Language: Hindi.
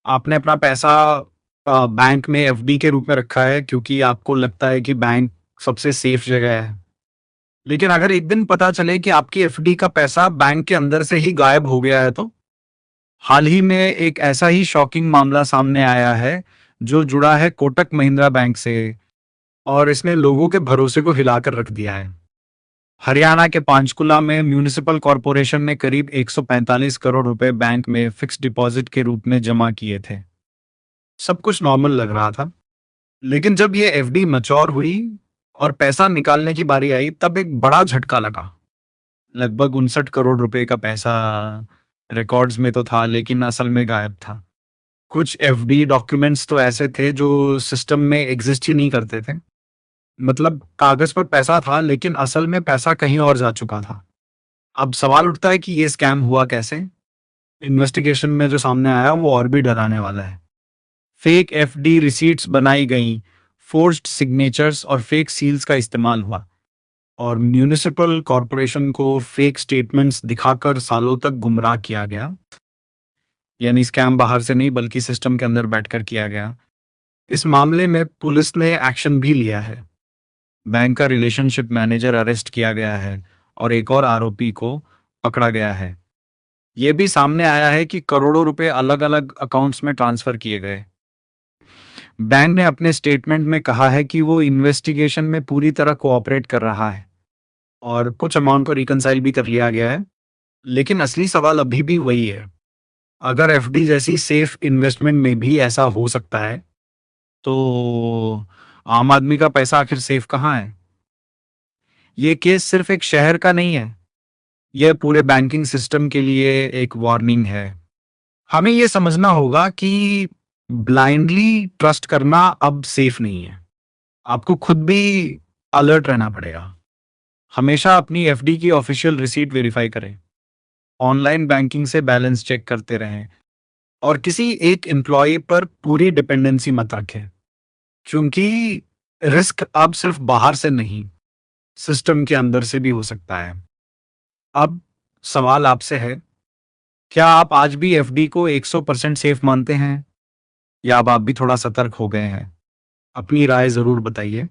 आपने अपना पैसा बैंक में एफडी के रूप में रखा है क्योंकि आपको लगता है कि बैंक सबसे सेफ जगह है। लेकिन अगर एक दिन पता चले कि आपकी एफडी का पैसा बैंक के अंदर से ही गायब हो गया है तो? हाल ही में एक ऐसा ही शॉकिंग मामला सामने आया है, जो जुड़ा है कोटक महिंद्रा बैंक से और इसने लोगों के भरोसे को हिलाकर रख दिया है। हरियाणा के पंचकुला में म्युनिसिपल कॉर्पोरेशन ने करीब 145 करोड़ रुपए बैंक में फिक्स्ड डिपॉजिट के रूप में जमा किए थे। सब कुछ नॉर्मल लग रहा था, लेकिन जब ये एफडी मैच्योर हुई और पैसा निकालने की बारी आई, तब एक बड़ा झटका लगा। लगभग 59 करोड़ रुपए का पैसा रिकॉर्ड्स में तो था, लेकिन असल में गायब था। कुछ एफडी डॉक्यूमेंट्स तो ऐसे थे जो सिस्टम में एग्जिस्ट ही नहीं करते थे। मतलब कागज पर पैसा था, लेकिन असल में पैसा कहीं और जा चुका था। अब सवाल उठता है कि ये स्कैम हुआ कैसे? इन्वेस्टिगेशन में जो सामने आया वो और भी डराने वाला है। फेक एफडी रिसीट्स बनाई गई, फोर्ज्ड सिग्नेचर्स और फेक सील्स का इस्तेमाल हुआ और म्युनिसिपल कॉर्पोरेशन को फेक स्टेटमेंट्स दिखाकर सालों तक गुमराह किया गया। यानी स्कैम बाहर से नहीं बल्कि सिस्टम के अंदर बैठकर किया गया। इस मामले में पुलिस ने एक्शन भी लिया है। बैंक का रिलेशनशिप मैनेजर अरेस्ट किया गया है और एक और आरोपी को पकड़ा गया है। ये भी सामने आया है कि करोड़ों रुपए अलग-अलग अकाउंट्स में ट्रांसफर किए गए। बैंक ने अपने स्टेटमेंट में कहा है कि वो इन्वेस्टिगेशन में पूरी तरह कोऑपरेट कर रहा है और कुछ अमाउंट को रिकंसाइल भी कर लिया गया है। लेकिन असली सवाल अभी भी वही है। अगर एफडी जैसी सेफ इन्वेस्टमेंट में भी ऐसा हो सकता है, तो आम आदमी का पैसा आखिर सेफ कहाँ है? ये केस सिर्फ एक शहर का नहीं है, यह पूरे बैंकिंग सिस्टम के लिए एक वार्निंग है। हमें ये समझना होगा कि ब्लाइंडली ट्रस्ट करना अब सेफ नहीं है। आपको खुद भी अलर्ट रहना पड़ेगा। हमेशा अपनी एफडी की ऑफिशियल रिसीट वेरीफाई करें। ऑनलाइन बैंकिंग से बैलेंस चेक करते रहें और किसी एक एम्प्लॉय पर पूरी डिपेंडेंसी मत रखें, क्योंकि रिस्क अब सिर्फ बाहर से नहीं, सिस्टम के अंदर से भी हो सकता है। अब सवाल आपसे है, क्या आप आज भी एफडी को 100% सेफ मानते हैं या अब आप भी थोड़ा सतर्क हो गए हैं? अपनी राय ज़रूर बताइए।